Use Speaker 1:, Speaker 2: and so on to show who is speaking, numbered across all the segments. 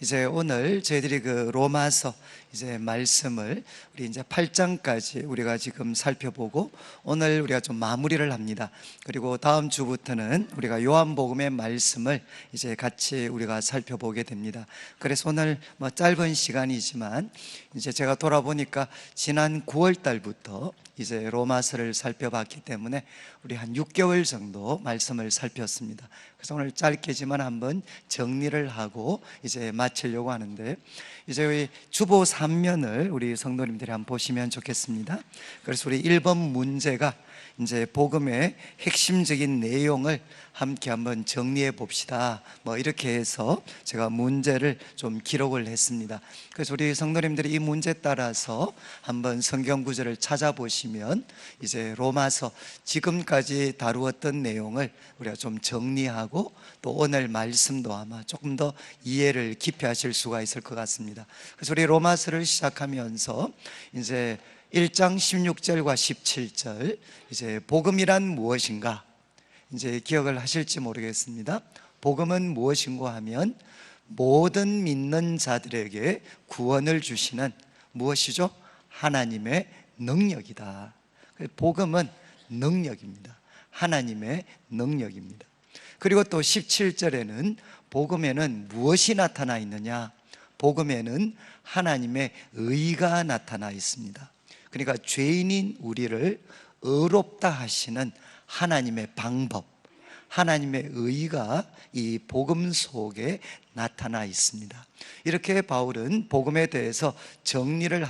Speaker 1: 이제 오늘 저희들이 그 로마서 이제 말씀을 우리 이제 8장까지 우리가 지금 살펴보고 오늘 우리가 좀 마무리를 합니다. 그리고 다음 주부터는 우리가 요한복음의 말씀을 이제 같이 우리가 살펴보게 됩니다. 그래서 오늘 뭐 짧은 시간이지만 이제 제가 돌아보니까 지난 9월 달부터 이제 로마서를 살펴봤기 때문에 우리 한 6개월 정도 말씀을 살폈습니다. 그래서 오늘 짧게지만 한번 정리를 하고 이제 마치려고 하는데, 이제 우리 주보 3면을 우리 성도님들이 한번 보시면 좋겠습니다. 그래서 우리 1번 문제가 이제 복음의 핵심적인 내용을 함께 한번 정리해 봅시다, 뭐 이렇게 해서 제가 문제를 좀 기록을 했습니다. 그래서 우리 성도님들이 이 문제 따라서 한번 성경 구절을 찾아보시면 이제 로마서 지금까지 다루었던 내용을 우리가 좀 정리하고 또 오늘 말씀도 아마 조금 더 이해를 깊이 하실 수가 있을 것 같습니다. 그래서 우리 로마서를 시작하면서 이제 1장 16절과 17절, 이제 복음이란 무엇인가 이제 기억을 하실지 모르겠습니다. 복음은 무엇인가 하면 모든 믿는 자들에게 구원을 주시는 무엇이죠? 하나님의 능력이다. 복음은 능력입니다. 하나님의 능력입니다. 그리고 또 17절에는 복음에는 무엇이 나타나 있느냐? 복음에는 하나님의 의가 나타나 있습니다. 그러니까 죄인인 우리를 의롭다 하시는 하나님의 방법, 하나님의 의가 이 복음 속에 나타나 있습니다. 이렇게 바울은 복음에 대해서 정의를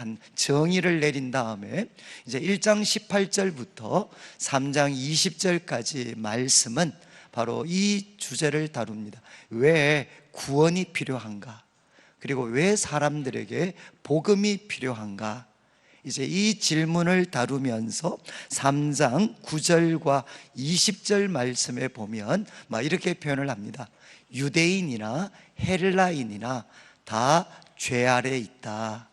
Speaker 1: 내린 다음에 이제 1장 18절부터 3장 20절까지 말씀은 바로 이 주제를 다룹니다. 왜 구원이 필요한가? 그리고 왜 사람들에게 복음이 필요한가? 이제 이 질문을 다루면서 3장 9절과 20절 말씀에 보면 막 이렇게 표현을 합니다. 유대인이나 헬라인이나 다 죄 아래 있다.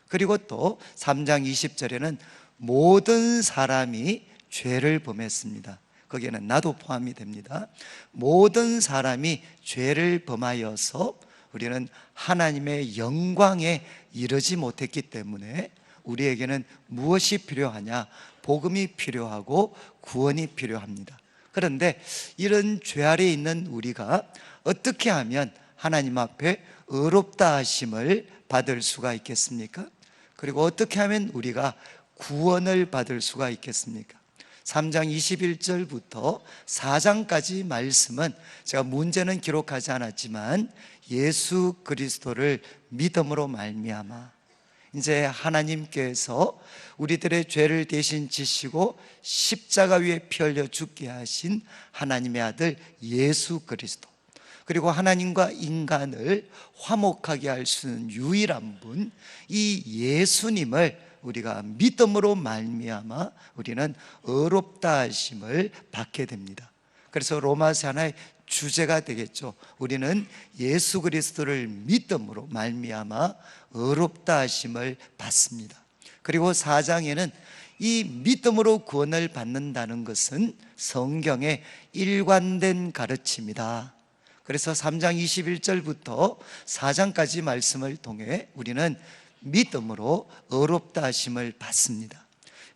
Speaker 1: 그리고 또 3장 20절에는 모든 사람이 죄를 범했습니다. 거기에는 나도 포함이 됩니다. 모든 사람이 죄를 범하여서 우리는 하나님의 영광에 이르지 못했기 때문에 우리에게는 무엇이 필요하냐? 복음이 필요하고 구원이 필요합니다. 그런데 이런 죄 아래에 있는 우리가 어떻게 하면 하나님 앞에 의롭다 하심을 받을 수가 있겠습니까? 그리고 어떻게 하면 우리가 구원을 받을 수가 있겠습니까? 3장 21절부터 4장까지 말씀은 제가 문제는 기록하지 않았지만 예수 그리스도를 믿음으로 말미암아 이제 하나님께서 우리들의 죄를 대신 지시고 십자가 위에 피 흘려 죽게 하신 하나님의 아들 예수 그리스도, 그리고 하나님과 인간을 화목하게 할 수 있는 유일한 분, 이 예수님을 우리가 믿음으로 말미암아 우리는 의롭다 하심을 받게 됩니다. 그래서 로마서 하나의 주제가 되겠죠. 우리는 예수 그리스도를 믿음으로 말미암아 의롭다 하심을 받습니다. 그리고 4장에는 이 믿음으로 구원을 받는다는 것은 성경의 일관된 가르침이다. 그래서 3장 21절부터 4장까지 말씀을 통해 우리는 믿음으로 의롭다 하심을 받습니다.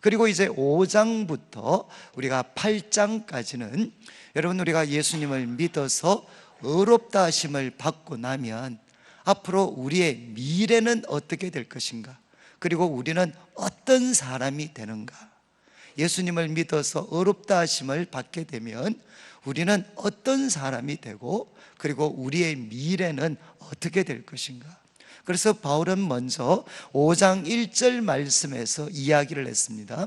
Speaker 1: 그리고 이제 5장부터 우리가 8장까지는 여러분, 우리가 예수님을 믿어서 의롭다 하심을 받고 나면 앞으로 우리의 미래는 어떻게 될 것인가? 그리고 우리는 어떤 사람이 되는가? 예수님을 믿어서 의롭다 하심을 받게 되면 우리는 어떤 사람이 되고 그리고 우리의 미래는 어떻게 될 것인가? 그래서 바울은 먼저 5장 1절 말씀에서 이야기를 했습니다.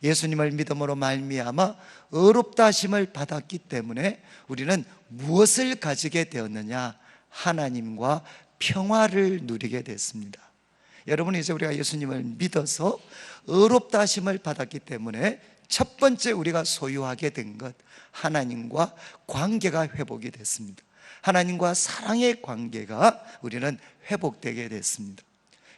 Speaker 1: 예수님을 믿음으로 말미암아 의롭다 하심을 받았기 때문에 우리는 무엇을 가지게 되었느냐? 하나님과 평화를 누리게 됐습니다. 여러분, 이제 우리가 예수님을 믿어서 의롭다 하심을 받았기 때문에 첫 번째 우리가 소유하게 된 것, 하나님과 관계가 회복이 됐습니다. 하나님과 사랑의 관계가 우리는 회복되게 됐습니다.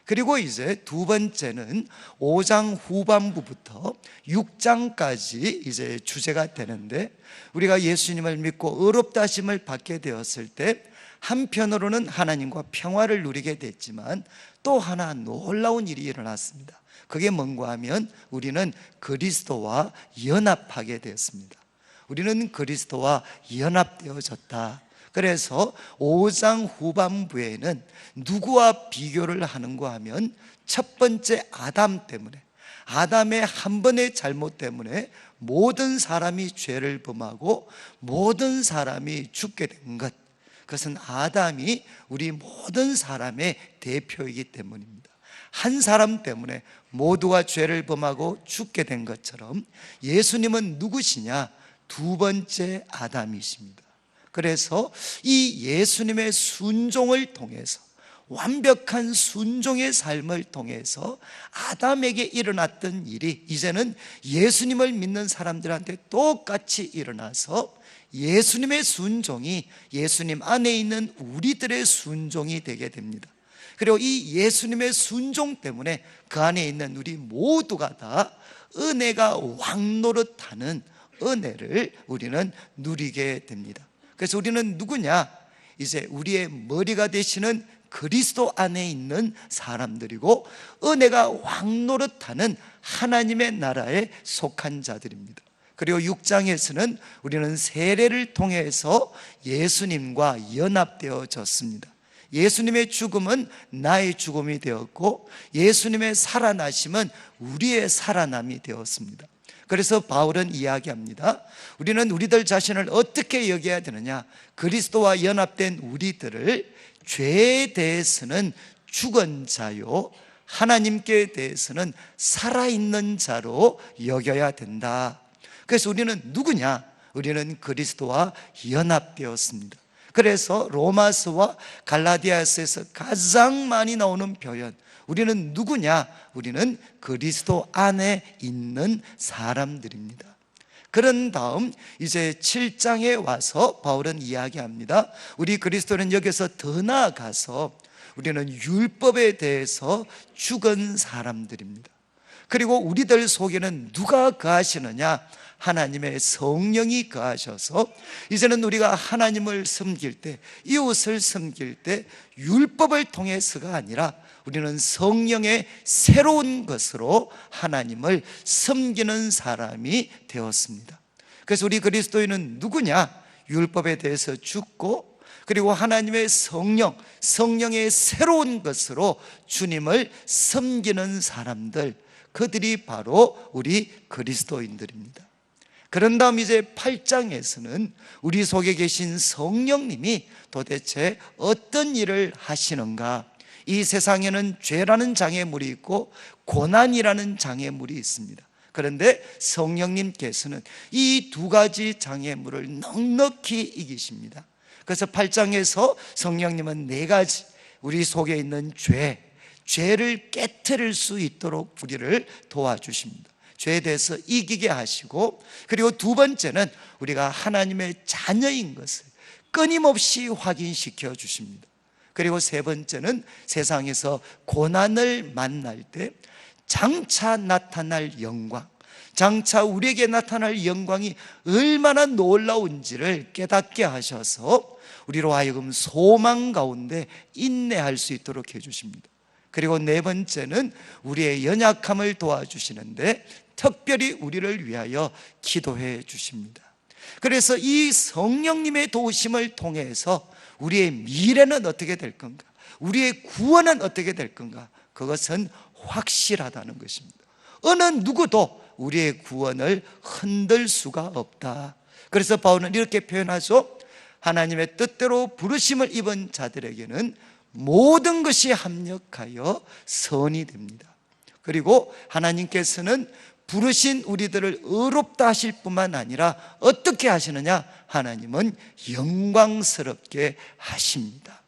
Speaker 1: 그리고 이제 두 번째는 5장 후반부부터 6장까지 이제 주제가 되는데, 우리가 예수님을 믿고 의롭다 하심을 받게 되었을 때 한편으로는 하나님과 평화를 누리게 됐지만 또 하나 놀라운 일이 일어났습니다. 그게 뭔가 하면 우리는 그리스도와 연합하게 되었습니다. 우리는 그리스도와 연합되어졌다. 그래서 5장 후반부에는 누구와 비교를 하는가 하면 첫 번째 아담 때문에, 아담의 한 번의 잘못 때문에 모든 사람이 죄를 범하고 모든 사람이 죽게 된 것, 그것은 아담이 우리 모든 사람의 대표이기 때문입니다. 한 사람 때문에 모두가 죄를 범하고 죽게 된 것처럼 예수님은 누구시냐? 두 번째 아담이십니다. 그래서 이 예수님의 순종을 통해서, 완벽한 순종의 삶을 통해서 아담에게 일어났던 일이 이제는 예수님을 믿는 사람들한테 똑같이 일어나서 예수님의 순종이 예수님 안에 있는 우리들의 순종이 되게 됩니다. 그리고 이 예수님의 순종 때문에 그 안에 있는 우리 모두가 다 은혜가 왕노릇하는 은혜를 우리는 누리게 됩니다. 그래서 우리는 누구냐? 이제 우리의 머리가 되시는 그리스도 안에 있는 사람들이고 은혜가 왕노릇하는 하나님의 나라에 속한 자들입니다. 그리고 6장에서는 우리는 세례를 통해서 예수님과 연합되어졌습니다. 예수님의 죽음은 나의 죽음이 되었고 예수님의 살아나심은 우리의 살아남이 되었습니다. 그래서 바울은 이야기합니다. 우리는 우리들 자신을 어떻게 여겨야 되느냐? 그리스도와 연합된 우리들을 죄에 대해서는 죽은 자요, 하나님께 대해서는 살아있는 자로 여겨야 된다. 그래서 우리는 누구냐? 우리는 그리스도와 연합되었습니다. 그래서 로마서와 갈라디아서에서 가장 많이 나오는 표현, 우리는 누구냐? 우리는 그리스도 안에 있는 사람들입니다. 그런 다음 이제 7장에 와서 바울은 이야기합니다. 우리 그리스도는 여기서 더 나아가서 우리는 율법에 대해서 죽은 사람들입니다. 그리고 우리들 속에는 누가 거하시느냐? 하나님의 성령이 거하셔서 이제는 우리가 하나님을 섬길 때, 이웃을 섬길 때 율법을 통해서가 아니라 우리는 성령의 새로운 것으로 하나님을 섬기는 사람이 되었습니다. 그래서 우리 그리스도인은 누구냐? 율법에 대해서 죽고 그리고 하나님의 성령, 성령의 새로운 것으로 주님을 섬기는 사람들, 그들이 바로 우리 그리스도인들입니다. 그런 다음 이제 8장에서는 우리 속에 계신 성령님이 도대체 어떤 일을 하시는가? 이 세상에는 죄라는 장애물이 있고 고난이라는 장애물이 있습니다. 그런데 성령님께서는 이 두 가지 장애물을 넉넉히 이기십니다. 그래서 8장에서 성령님은 네 가지, 우리 속에 있는 죄를 깨트릴 수 있도록 우리를 도와주십니다. 죄에 대해서 이기게 하시고, 그리고 두 번째는 우리가 하나님의 자녀인 것을 끊임없이 확인시켜 주십니다. 그리고 세 번째는 세상에서 고난을 만날 때 장차 나타날 영광, 장차 우리에게 나타날 영광이 얼마나 놀라운지를 깨닫게 하셔서 우리로 하여금 소망 가운데 인내할 수 있도록 해주십니다. 그리고 네 번째는 우리의 연약함을 도와주시는데 특별히 우리를 위하여 기도해 주십니다. 그래서 이 성령님의 도우심을 통해서 우리의 미래는 어떻게 될 건가? 우리의 구원은 어떻게 될 건가? 그것은 확실하다는 것입니다. 어느 누구도 우리의 구원을 흔들 수가 없다. 그래서 바울은 이렇게 표현하죠. 하나님의 뜻대로 부르심을 입은 자들에게는 모든 것이 합력하여 선이 됩니다. 그리고 하나님께서는 부르신 우리들을 의롭다 하실 뿐만 아니라 어떻게 하시느냐? 하나님은 영광스럽게 하십니다.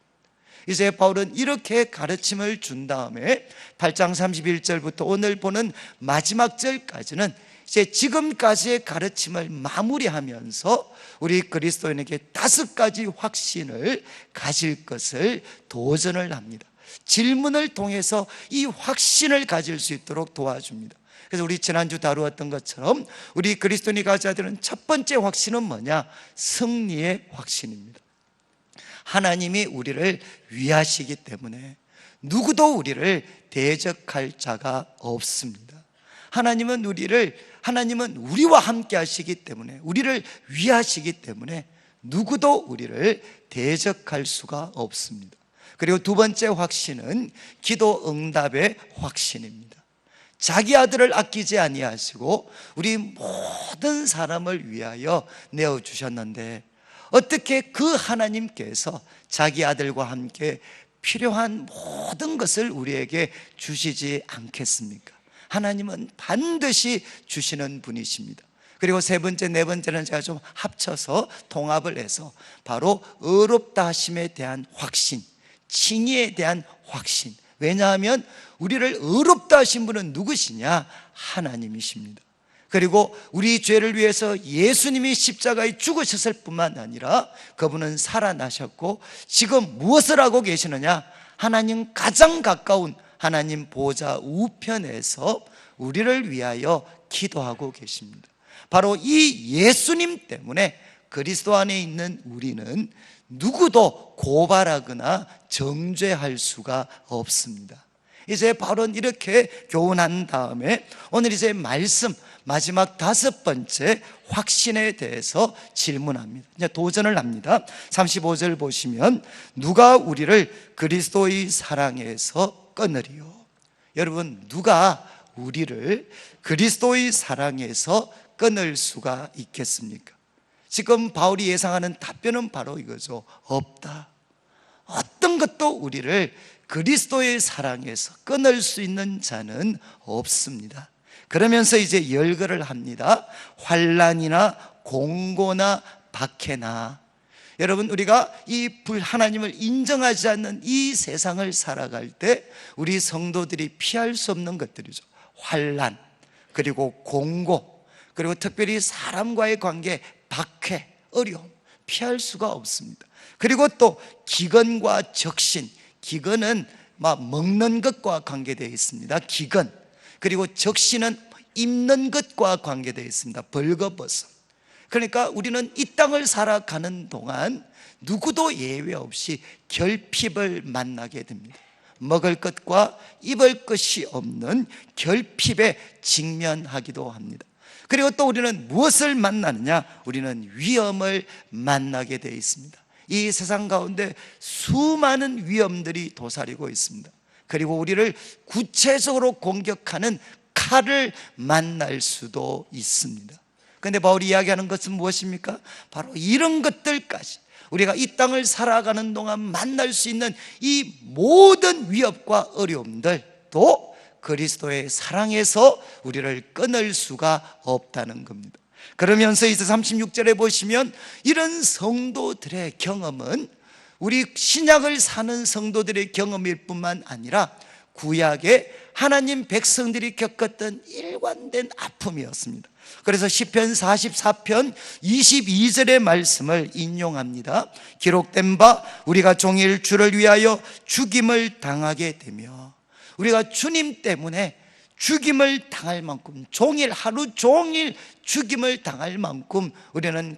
Speaker 1: 이제 바울은 이렇게 가르침을 준 다음에 8장 31절부터 오늘 보는 마지막 절까지는 이제 지금까지의 가르침을 마무리하면서 우리 그리스도인에게 5가지 확신을 가질 것을 도전을 합니다. 질문을 통해서 이 확신을 가질 수 있도록 도와줍니다. 그래서 우리 지난주 다루었던 것처럼 우리 그리스도인이 가져야 되는 첫 번째 확신은 뭐냐? 승리의 확신입니다. 하나님이 우리를 위하시기 때문에 누구도 우리를 대적할 자가 없습니다. 하나님은 우리와 함께 하시기 때문에, 우리를 위하시기 때문에 누구도 우리를 대적할 수가 없습니다. 그리고 두 번째 확신은 기도 응답의 확신입니다. 자기 아들을 아끼지 아니하시고 우리 모든 사람을 위하여 내어주셨는데 어떻게 그 하나님께서 자기 아들과 함께 필요한 모든 것을 우리에게 주시지 않겠습니까? 하나님은 반드시 주시는 분이십니다. 그리고 세 번째, 네 번째는 제가 좀 합쳐서 통합을 해서 바로 의롭다 하심에 대한 확신, 칭의에 대한 확신. 왜냐하면 우리를 의롭다 하신 분은 누구시냐? 하나님이십니다. 그리고 우리 죄를 위해서 예수님이 십자가에 죽으셨을 뿐만 아니라 그분은 살아나셨고 지금 무엇을 하고 계시느냐? 하나님 가장 가까운 하나님 보좌 우편에서 우리를 위하여 기도하고 계십니다. 바로 이 예수님 때문에 그리스도 안에 있는 우리는 누구도 고발하거나 정죄할 수가 없습니다. 이제 바로 이렇게 교훈한 다음에 오늘 이제 말씀 마지막 다섯 번째 확신에 대해서 질문합니다. 이제 도전을 합니다. 35절 보시면 누가 우리를 그리스도의 사랑에서 끊으리요? 여러분, 누가 우리를 그리스도의 사랑에서 끊을 수가 있겠습니까? 지금 바울이 예상하는 답변은 바로 이거죠. 없다. 어떤 것도 우리를 그리스도의 사랑에서 끊을 수 있는 자는 없습니다. 그러면서 이제 열거를 합니다. 환난이나 공고나 박해나. 여러분, 우리가 이 하나님을 인정하지 않는 이 세상을 살아갈 때 우리 성도들이 피할 수 없는 것들이죠. 환난, 그리고 공고, 그리고 특별히 사람과의 관계, 박해, 어려움 피할 수가 없습니다. 그리고 또 기근과 적신, 기근은 먹는 것과 관계되어 있습니다. 기근. 그리고 적신은 입는 것과 관계되어 있습니다. 벌거벗음. 그러니까 우리는 이 땅을 살아가는 동안 누구도 예외 없이 결핍을 만나게 됩니다. 먹을 것과 입을 것이 없는 결핍에 직면하기도 합니다. 그리고 또 우리는 무엇을 만나느냐? 우리는 위험을 만나게 되어 있습니다. 이 세상 가운데 수많은 위험들이 도사리고 있습니다. 그리고 우리를 구체적으로 공격하는 칼을 만날 수도 있습니다. 그런데 바울이 이야기하는 것은 무엇입니까? 바로 이런 것들까지 우리가 이 땅을 살아가는 동안 만날 수 있는 이 모든 위협과 어려움들도 그리스도의 사랑에서 우리를 끊을 수가 없다는 겁니다. 그러면서 이제 36절에 보시면 이런 성도들의 경험은 우리 신약을 사는 성도들의 경험일 뿐만 아니라 구약의 하나님 백성들이 겪었던 일관된 아픔이었습니다. 그래서 시편 44편 22절의 말씀을 인용합니다. 기록된 바 우리가 종일 주를 위하여 죽임을 당하게 되며, 우리가 주님 때문에 죽임을 당할 만큼, 하루 종일 죽임을 당할 만큼 우리는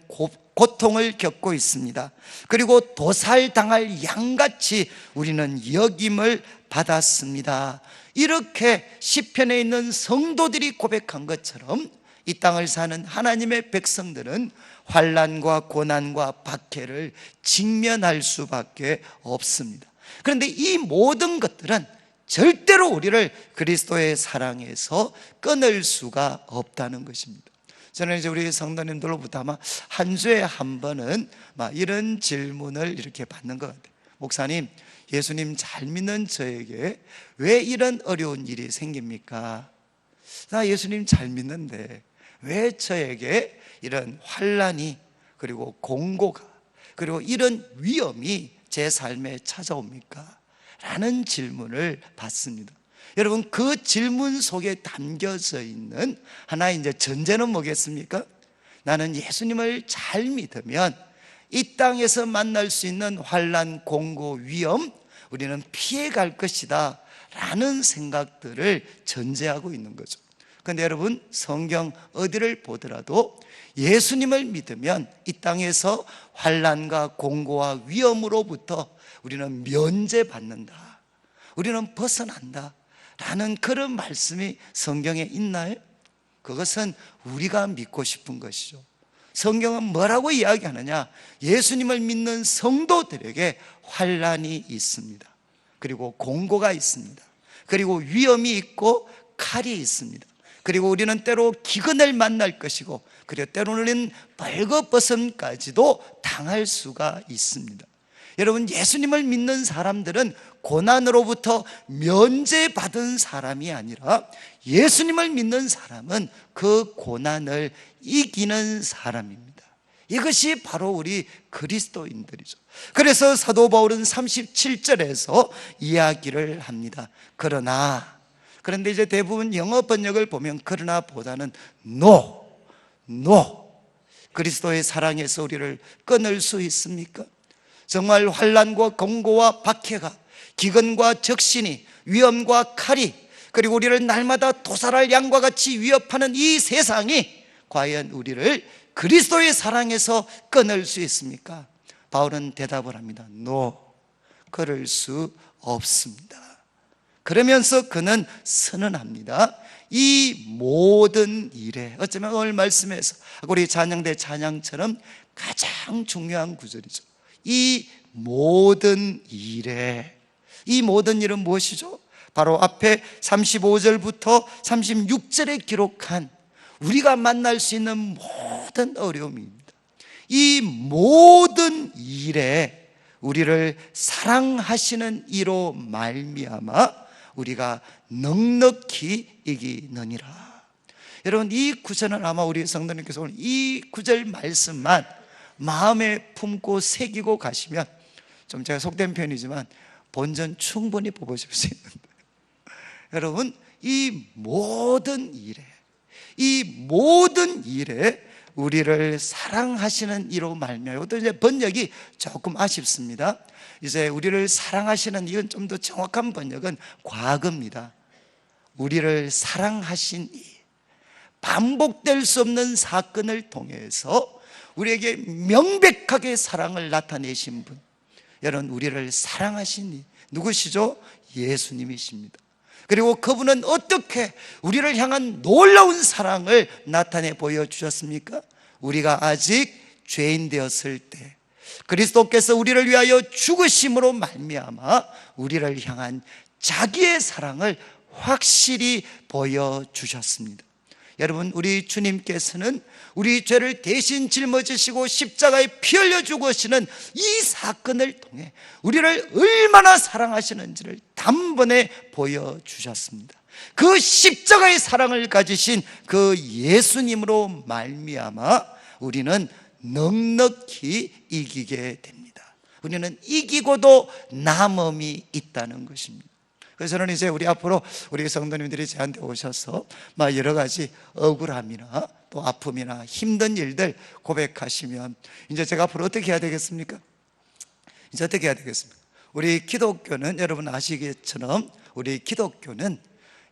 Speaker 1: 고통을 겪고 있습니다. 그리고 도살당할 양같이 우리는 여김을 받았습니다. 이렇게 시편에 있는 성도들이 고백한 것처럼 이 땅을 사는 하나님의 백성들은 환난과 고난과 박해를 직면할 수밖에 없습니다. 그런데 이 모든 것들은 절대로 우리를 그리스도의 사랑에서 끊을 수가 없다는 것입니다. 저는 이제 우리 성도님들로부터 아마 한 주에 한 번은 이런 질문을 이렇게 받는 것 같아요. 목사님, 예수님 잘 믿는 저에게 왜 이런 어려운 일이 생깁니까? 나 예수님 잘 믿는데 왜 저에게 이런 환난이, 그리고 공고가, 그리고 이런 위험이 제 삶에 찾아옵니까? 라는 질문을 받습니다. 여러분, 그 질문 속에 담겨져 있는 하나의 이제 전제는 뭐겠습니까? 나는 예수님을 잘 믿으면 이 땅에서 만날 수 있는 환난, 공고, 위험, 우리는 피해갈 것이다 라는 생각들을 전제하고 있는 거죠. 그런데 여러분, 성경 어디를 보더라도 예수님을 믿으면 이 땅에서 환난과 공고와 위험으로부터 우리는 면제받는다, 우리는 벗어난다 라는 그런 말씀이 성경에 있나요? 그것은 우리가 믿고 싶은 것이죠. 성경은 뭐라고 이야기하느냐? 예수님을 믿는 성도들에게 환난이 있습니다. 그리고 공고가 있습니다. 그리고 위험이 있고 칼이 있습니다. 그리고 우리는 때로 기근을 만날 것이고, 그리고 때로는 벌거벗음까지도 당할 수가 있습니다. 여러분, 예수님을 믿는 사람들은 고난으로부터 면제받은 사람이 아니라 예수님을 믿는 사람은 그 고난을 이기는 사람입니다. 이것이 바로 우리 그리스도인들이죠. 그래서 사도 바울은 37절에서 이야기를 합니다. 그런데 이제 대부분 영어 번역을 보면 그러나 보다는 no. 그리스도의 사랑에서 우리를 끊을 수 있습니까? 정말 환난과 공고와 박해가, 기근과 적신이, 위험과 칼이, 그리고 우리를 날마다 도살할 양과 같이 위협하는 이 세상이 과연 우리를 그리스도의 사랑에서 끊을 수 있습니까? 바울은 대답을 합니다. No, 그럴 수 없습니다. 그러면서 그는 선언합니다. 이 모든 일에, 어쩌면 오늘 말씀에서 우리 찬양대 찬양처럼 가장 중요한 구절이죠. 이 모든 일에, 이 모든 일은 무엇이죠? 바로 앞에 35절부터 36절에 기록한 우리가 만날 수 있는 모든 어려움입니다. 이 모든 일에 우리를 사랑하시는 이로 말미암아 우리가 넉넉히 이기느니라. 여러분, 이 구절은 아마 우리 성도님께서 오늘 이 구절 말씀만 마음에 품고 새기고 가시면, 좀 제가 속된 편이지만 본전 충분히 뽑으실 수 있는데, 여러분, 이 모든 일에 우리를 사랑하시는 이로 말미암아. 또 이제 번역이 조금 아쉽습니다. 이제 우리를 사랑하시는, 이건 좀 더 정확한 번역은 과거입니다. 우리를 사랑하신 이, 반복될 수 없는 사건을 통해서 우리에게 명백하게 사랑을 나타내신 분, 여러분, 우리를 사랑하신 이 누구시죠? 예수님이십니다. 그리고 그분은 어떻게 우리를 향한 놀라운 사랑을 나타내 보여주셨습니까? 우리가 아직 죄인 되었을 때 그리스도께서 우리를 위하여 죽으심으로 말미암아 우리를 향한 자기의 사랑을 확실히 보여주셨습니다. 여러분, 우리 주님께서는 우리 죄를 대신 짊어지시고 십자가에 피 흘려 죽으시는 이 사건을 통해 우리를 얼마나 사랑하시는지를 단번에 보여주셨습니다. 그 십자가의 사랑을 가지신 그 예수님으로 말미암아 우리는 넉넉히 이기게 됩니다. 우리는 이기고도 남음이 있다는 것입니다. 그래서 저는 이제 우리 앞으로 우리 성도님들이 저한테 오셔서 막 여러 가지 억울함이나 또 아픔이나 힘든 일들 고백하시면, 이제 제가 앞으로 어떻게 해야 되겠습니까? 이제 어떻게 해야 되겠습니까? 우리 기독교는 여러분 아시기처럼 우리 기독교는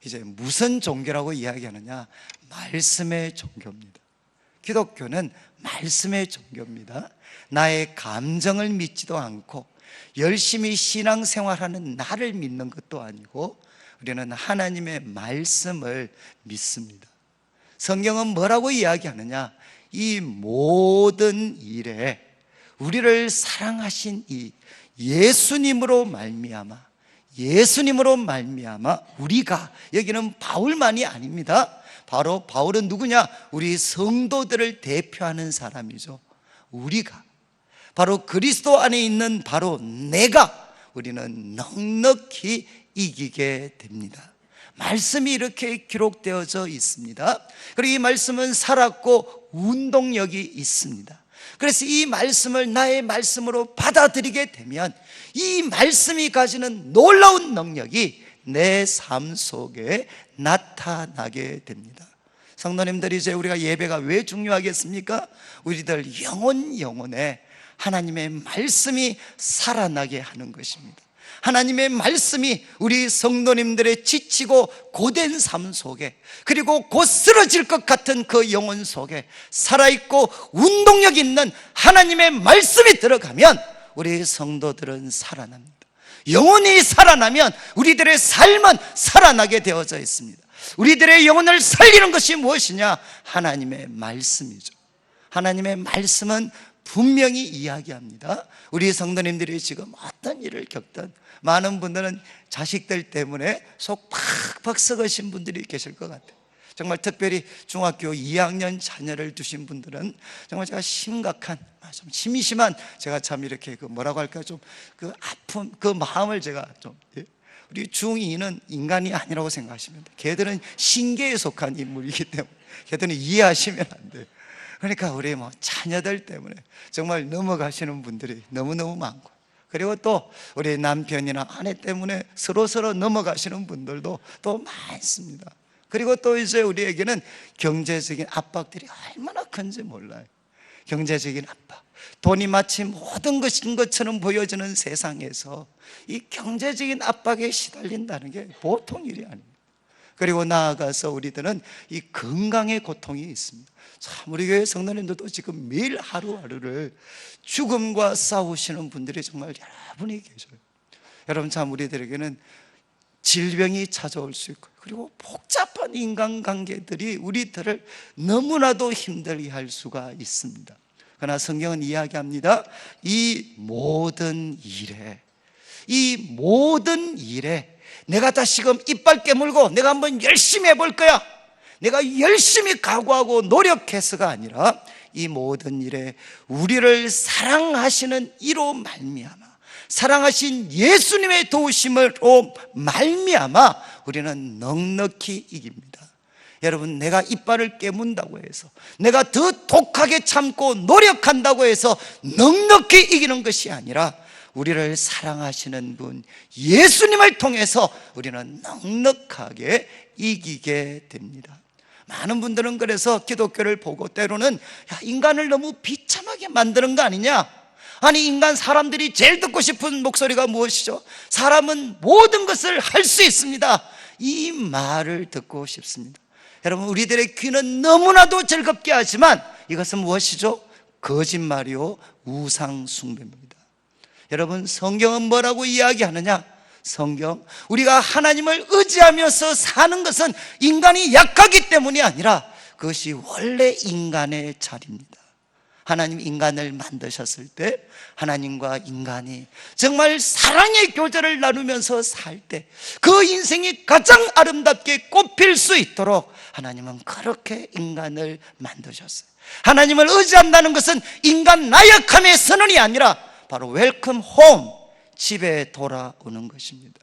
Speaker 1: 이제 무슨 종교라고 이야기하느냐? 말씀의 종교입니다. 기독교는 말씀의 종교입니다. 나의 감정을 믿지도 않고 열심히 신앙생활하는 나를 믿는 것도 아니고 우리는 하나님의 말씀을 믿습니다. 성경은 뭐라고 이야기하느냐? 이 모든 일에 우리를 사랑하신 이 예수님으로 말미암아 우리가, 여기는 바울만이 아닙니다. 바로 바울은 누구냐? 우리 성도들을 대표하는 사람이죠. 우리가, 바로 그리스도 안에 있는 바로 내가, 우리는 넉넉히 이기게 됩니다. 말씀이 이렇게 기록되어져 있습니다. 그리고 이 말씀은 살았고 운동력이 있습니다. 그래서 이 말씀을 나의 말씀으로 받아들이게 되면 이 말씀이 가지는 놀라운 능력이 내 삶 속에 나타나게 됩니다. 성도님들, 이제 우리가 예배가 왜 중요하겠습니까? 우리들 영혼에 하나님의 말씀이 살아나게 하는 것입니다. 하나님의 말씀이 우리 성도님들의 지치고 고된 삶 속에, 그리고 곧 쓰러질 것 같은 그 영혼 속에 살아있고 운동력 있는 하나님의 말씀이 들어가면 우리 성도들은 살아납니다. 영혼이 살아나면 우리들의 삶은 살아나게 되어져 있습니다. 우리들의 영혼을 살리는 것이 무엇이냐? 하나님의 말씀이죠. 하나님의 말씀은 분명히 이야기합니다. 우리 성도님들이 지금 어떤 일을 겪든, 많은 분들은 자식들 때문에 속 팍팍 썩으신 분들이 계실 것 같아요. 정말 특별히 중학교 2학년 자녀를 두신 분들은 정말 제가 심각한, 좀 심심한, 제가 참 이렇게 뭐라고 할까, 좀 그 아픔, 그 마음을 제가 좀, 우리 중2는 인간이 아니라고 생각하시면 돼요. 걔들은 신계에 속한 인물이기 때문에 걔들은 이해하시면 안 돼요. 그러니까 우리 자녀들 때문에 정말 넘어가시는 분들이 너무너무 많고, 그리고 또 우리 남편이나 아내 때문에 서로 넘어가시는 분들도 또 많습니다. 그리고 또 이제 우리에게는 경제적인 압박들이 얼마나 큰지 몰라요. 경제적인 압박, 돈이 마치 모든 것인 것처럼 보여지는 세상에서 이 경제적인 압박에 시달린다는 게 보통 일이 아닙니다. 그리고 나아가서 우리들은 이 건강의 고통이 있습니다. 참, 우리 교회 성도님들도 지금 매일 하루하루를 죽음과 싸우시는 분들이 정말 여러분이 계셔요. 여러분, 참 우리들에게는 질병이 찾아올 수 있고, 그리고 복잡한 인간관계들이 우리들을 너무나도 힘들게 할 수가 있습니다. 그러나 성경은 이야기합니다. 이 모든 일에 내가 다시금 이빨 깨물고 내가 한번 열심히 해볼 거야, 내가 열심히 각오하고 노력해서가 아니라, 이 모든 일에 우리를 사랑하시는 이로 말미암아, 사랑하신 예수님의 도우심으로 말미암아 우리는 넉넉히 이깁니다. 여러분, 내가 이빨을 깨문다고 해서, 내가 더 독하게 참고 노력한다고 해서 넉넉히 이기는 것이 아니라, 우리를 사랑하시는 분 예수님을 통해서 우리는 넉넉하게 이기게 됩니다. 많은 분들은 그래서 기독교를 보고 때로는 인간을 너무 비참하게 만드는 거 아니냐? 아니, 인간 사람들이 제일 듣고 싶은 목소리가 무엇이죠? 사람은 모든 것을 할 수 있습니다. 이 말을 듣고 싶습니다. 여러분, 우리들의 귀는 너무나도 즐겁게 하지만 이것은 무엇이죠? 거짓말이요, 우상 숭배입니다. 여러분, 성경은 뭐라고 이야기하느냐? 성경, 우리가 하나님을 의지하면서 사는 것은 인간이 약하기 때문이 아니라 그것이 원래 인간의 자리입니다. 하나님 인간을 만드셨을 때 하나님과 인간이 정말 사랑의 교제를 나누면서 살 때 그 인생이 가장 아름답게 꽃필 수 있도록 하나님은 그렇게 인간을 만드셨어요. 하나님을 의지한다는 것은 인간 나약함의 선언이 아니라 바로 웰컴 홈, 집에 돌아오는 것입니다.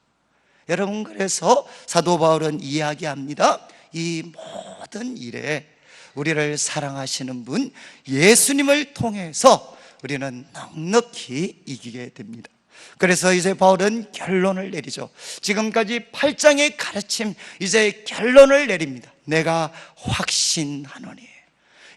Speaker 1: 여러분, 그래서 사도 바울은 이야기합니다. 이 모든 일에 우리를 사랑하시는 분 예수님을 통해서 우리는 넉넉히 이기게 됩니다. 그래서 이제 바울은 결론을 내리죠. 지금까지 8장의 가르침, 이제 결론을 내립니다. 내가 확신하노니.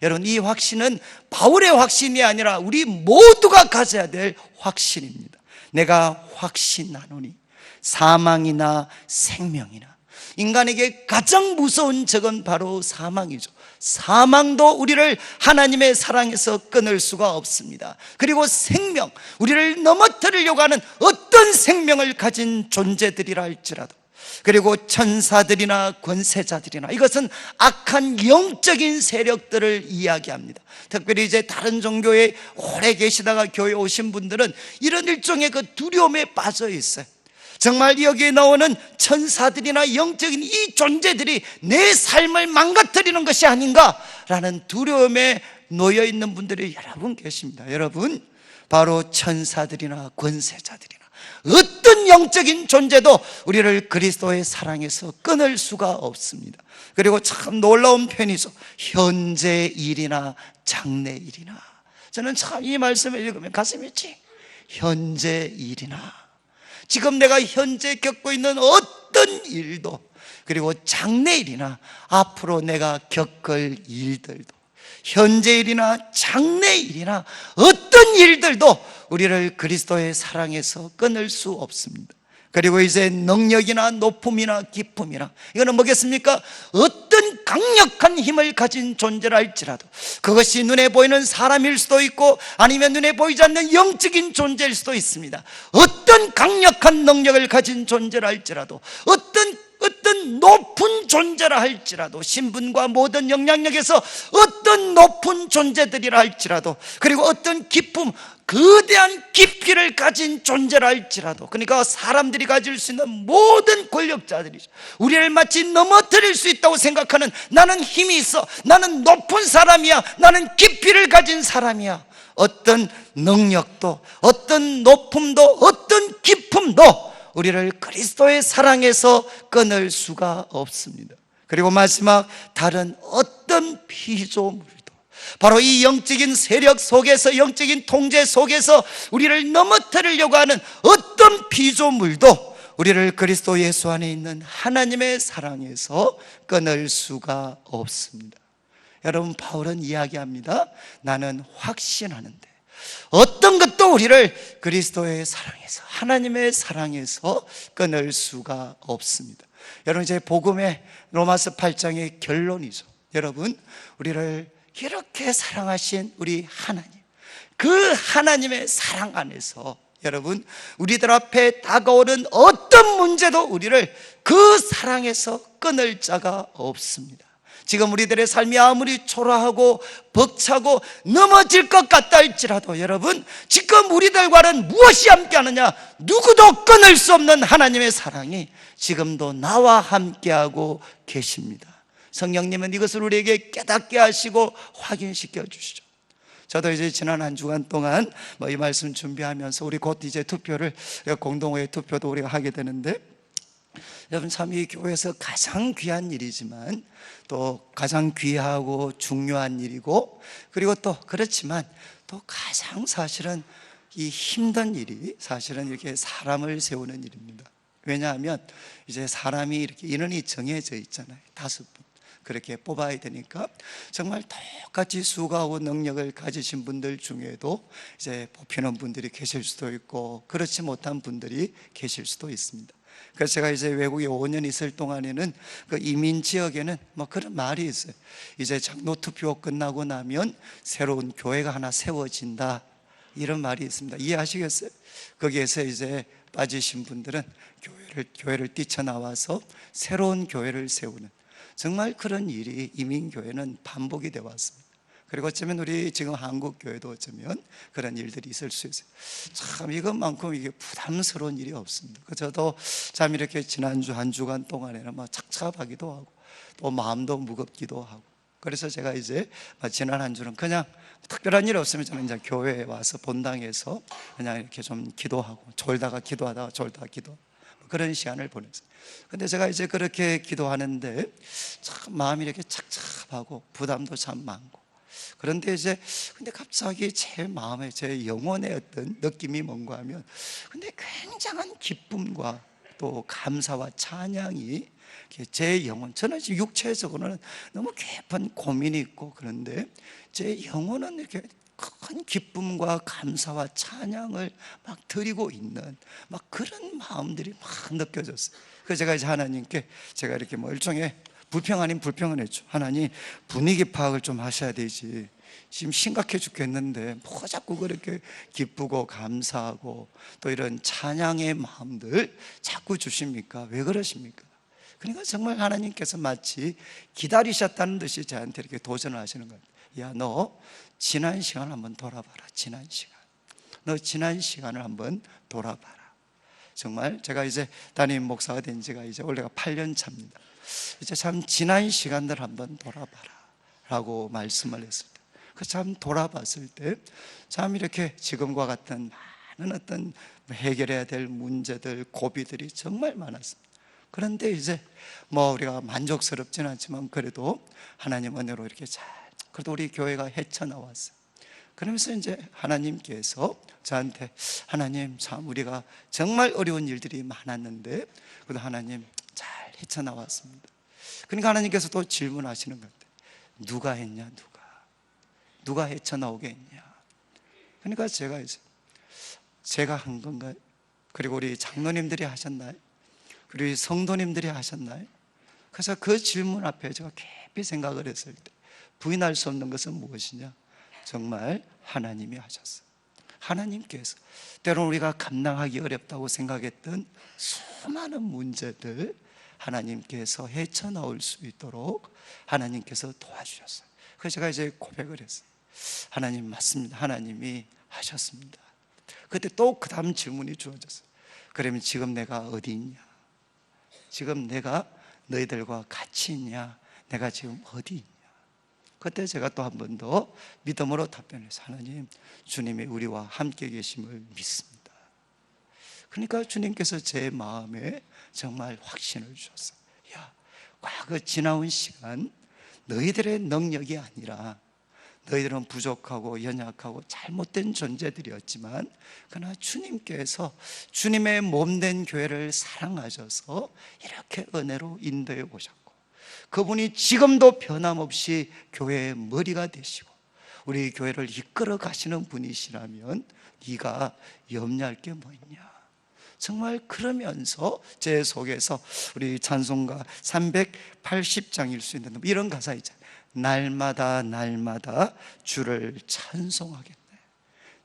Speaker 1: 여러분, 이 확신은 바울의 확신이 아니라 우리 모두가 가져야 될 확신입니다. 내가 확신하노니. 사망이나 생명이나, 인간에게 가장 무서운 적은 바로 사망이죠. 사망도 우리를 하나님의 사랑에서 끊을 수가 없습니다. 그리고 생명, 우리를 넘어뜨리려고 하는 어떤 생명을 가진 존재들이라 할지라도, 그리고 천사들이나 권세자들이나, 이것은 악한 영적인 세력들을 이야기합니다. 특별히 이제 다른 종교에 오래 계시다가 교회 오신 분들은 이런 일종의 그 두려움에 빠져 있어요. 정말 여기에 나오는 천사들이나 영적인 이 존재들이 내 삶을 망가뜨리는 것이 아닌가라는 두려움에 놓여 있는 분들이 여러분 계십니다. 여러분, 바로 천사들이나 권세자들이나 어떤 영적인 존재도 우리를 그리스도의 사랑에서 끊을 수가 없습니다. 그리고 참 놀라운 편이죠. 현재 일이나 장래 일이나. 저는 참 이 말씀을 읽으면 가슴이 찡. 현재 일이나, 지금 내가 현재 겪고 있는 어떤 일도, 그리고 장래일이나 앞으로 내가 겪을 일들도, 현재일이나 장래일이나 어떤 일들도 우리를 그리스도의 사랑에서 끊을 수 없습니다. 그리고 이제 능력이나 높음이나 기쁨이나, 이거는 뭐겠습니까? 어떤 강력한 힘을 가진 존재라 할지라도, 그것이 눈에 보이는 사람일 수도 있고 아니면 눈에 보이지 않는 영적인 존재일 수도 있습니다. 어떤 강력한 능력을 가진 존재라 할지라도, 어떤 높은 존재라 할지라도, 신분과 모든 영향력에서 어떤 높은 존재들이라 할지라도, 그리고 어떤 기쁨, 거대한 깊이를 가진 존재라 할지라도, 그러니까 사람들이 가질 수 있는 모든 권력자들이죠. 우리를 마치 넘어뜨릴 수 있다고 생각하는, 나는 힘이 있어, 나는 높은 사람이야, 나는 깊이를 가진 사람이야, 어떤 능력도, 어떤 높음도, 어떤 기쁨도 우리를 그리스도의 사랑에서 끊을 수가 없습니다. 그리고 마지막, 다른 어떤 피조물도, 바로 이 영적인 세력 속에서, 영적인 통제 속에서 우리를 넘어뜨리려고 하는 어떤 피조물도 우리를 그리스도 예수 안에 있는 하나님의 사랑에서 끊을 수가 없습니다. 여러분, 바울은 이야기합니다. 나는 확신하는데 어떤 것도 우리를 그리스도의 사랑에서, 하나님의 사랑에서 끊을 수가 없습니다. 여러분, 이제 복음의 로마서 8장의 결론이죠. 여러분, 우리를 이렇게 사랑하신 우리 하나님, 그 하나님의 사랑 안에서 여러분, 우리들 앞에 다가오는 어떤 문제도 우리를 그 사랑에서 끊을 자가 없습니다. 지금 우리들의 삶이 아무리 초라하고 벅차고 넘어질 것 같다 할지라도, 여러분, 지금 우리들과는 무엇이 함께하느냐? 누구도 끊을 수 없는 하나님의 사랑이 지금도 나와 함께하고 계십니다. 성령님은 이것을 우리에게 깨닫게 하시고 확인시켜 주시죠. 저도 이제 지난 한 주간 동안 이 말씀 준비하면서, 우리 곧 이제 투표를, 공동회 투표도 우리가 하게 되는데, 여러분, 참 이 교회에서 가장 귀한 일이지만 또 가장 귀하고 중요한 일이고, 그리고 또 그렇지만 또 가장 사실은 이 힘든 일이 사실은 이렇게 사람을 세우는 일입니다. 왜냐하면 이제 사람이 이렇게 인원이 정해져 있잖아요. 5분 그렇게 뽑아야 되니까, 정말 똑같이 수고하고 능력을 가지신 분들 중에도 이제 뽑히는 분들이 계실 수도 있고 그렇지 못한 분들이 계실 수도 있습니다. 그래서 제가 이제 외국에 5년 있을 동안에는 그 이민 지역에는 그런 말이 있어요. 이제 장로 투표 끝나고 나면 새로운 교회가 하나 세워진다, 이런 말이 있습니다. 이해하시겠어요? 거기에서 이제 빠지신 분들은 교회를 뛰쳐나와서 새로운 교회를 세우는, 정말 그런 일이 이민교회는 반복이 되어 왔습니다. 그리고 어쩌면 우리 지금 한국교회도 어쩌면 그런 일들이 있을 수 있어요. 참 이것만큼 이게 부담스러운 일이 없습니다. 저도 참 이렇게 지난주 한 주간 동안에는 착잡하기도 하고 또 마음도 무겁기도 하고, 그래서 제가 이제 지난 한 주는 그냥 특별한 일 없으면 저는 이제 교회에 와서 본당에서 그냥 이렇게 좀 기도하고, 졸다가 기도하다가 졸다가 기도하고 그런 시간을 보냈어요. 근데 제가 이제 그렇게 기도하는데 참 마음이 이렇게 착잡하고 부담도 참 많고, 그런데 이제 근데 갑자기 제 마음에, 제 영혼의 어떤 느낌이 뭔가 하면, 근데 굉장한 기쁨과 또 감사와 찬양이 제 영혼, 저는 육체적으로는 너무 깊은 고민이 있고, 그런데 제 영혼은 이렇게 큰 기쁨과 감사와 찬양을 드리고 있는 그런 마음들이 느껴졌어요. 그래서 제가 이제 하나님께, 제가 이렇게 일종의 불평 아닌 불평을 했죠. 하나님, 분위기 파악을 좀 하셔야 되지, 지금 심각해 죽겠는데 자꾸 그렇게 기쁘고 감사하고 또 이런 찬양의 마음들 자꾸 주십니까? 왜 그러십니까? 그러니까 정말 하나님께서 마치 기다리셨다는 듯이 저한테 이렇게 도전을 하시는 거예요. 야, 너 지난 시간 한번 돌아봐라. 지난 시간, 너 지난 시간을 한번 돌아봐라. 정말 제가 이제 담임 목사가 된 지가 이제 올해가 8년 차입니다. 이제 참 지난 시간들 한번 돌아봐라 라고 말씀을 했습니다. 참 돌아봤을 때 참 이렇게 지금과 같은 많은 어떤 해결해야 될 문제들, 고비들이 정말 많았습니다. 그런데 이제 우리가 만족스럽지는 않지만 그래도 하나님 은혜로 이렇게 그래도 우리 교회가 헤쳐나왔어요. 그러면서 이제 하나님께서 저한테, 하나님, 참 우리가 정말 어려운 일들이 많았는데 그래도 하나님 잘 헤쳐나왔습니다. 그러니까 하나님께서 또 질문하시는 것 같아요. 누가 했냐? 누가 헤쳐나오게 했냐? 그러니까 제가 한 건가요? 그리고 우리 장로님들이 하셨나요? 그리고 우리 성도님들이 하셨나요? 그래서 그 질문 앞에 제가 깊이 생각을 했을 때 부인할 수 없는 것은 무엇이냐? 정말 하나님이 하셨어요. 하나님께서 때로는 우리가 감당하기 어렵다고 생각했던 수많은 문제들 하나님께서 헤쳐나올 수 있도록 하나님께서 도와주셨어요. 그래서 제가 이제 고백을 했어요. 하나님 맞습니다. 하나님이 하셨습니다. 그때 또 그 다음 질문이 주어졌어요. 그러면 지금 내가 어디 있냐? 지금 내가 너희들과 같이 있냐? 내가 지금 어디 있냐? 그때 제가 또 한 번 더 믿음으로 답변해서 하나님, 주님이 우리와 함께 계심을 믿습니다. 그러니까 주님께서 제 마음에 정말 확신을 주셨어요. 야, 과거 지나온 시간 너희들의 능력이 아니라 너희들은 부족하고 연약하고 잘못된 존재들이었지만 그러나 주님께서 주님의 몸된 교회를 사랑하셔서 이렇게 은혜로 인도해 오셨고 그분이 지금도 변함없이 교회의 머리가 되시고 우리 교회를 이끌어 가시는 분이시라면 네가 염려할 게 뭐 있냐? 정말 그러면서 제 속에서 우리 찬송가 380장일 수 있는 이런 가사 있잖아요. 날마다 날마다 주를 찬송하겠네.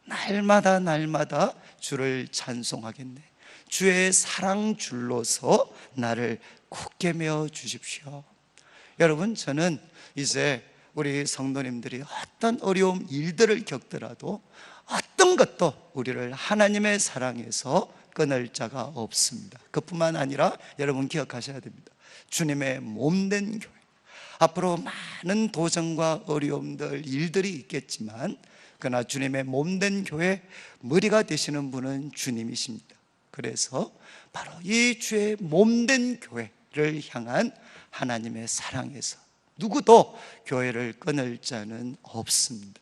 Speaker 1: 날마다 날마다 주를 찬송하겠네. 주의 사랑 줄로서 나를 굳게 메어 주십시오. 여러분, 저는 이제 우리 성도님들이 어떤 어려움 일들을 겪더라도 어떤 것도 우리를 하나님의 사랑에서 끊을 자가 없습니다. 그뿐만 아니라 여러분 기억하셔야 됩니다. 주님의 몸된 교회, 앞으로 많은 도전과 어려움들, 일들이 있겠지만 그러나 주님의 몸된 교회 머리가 되시는 분은 주님이십니다. 그래서 바로 이 주의 몸된 교회를 향한 하나님의 사랑에서 누구도 교회를 끊을 자는 없습니다.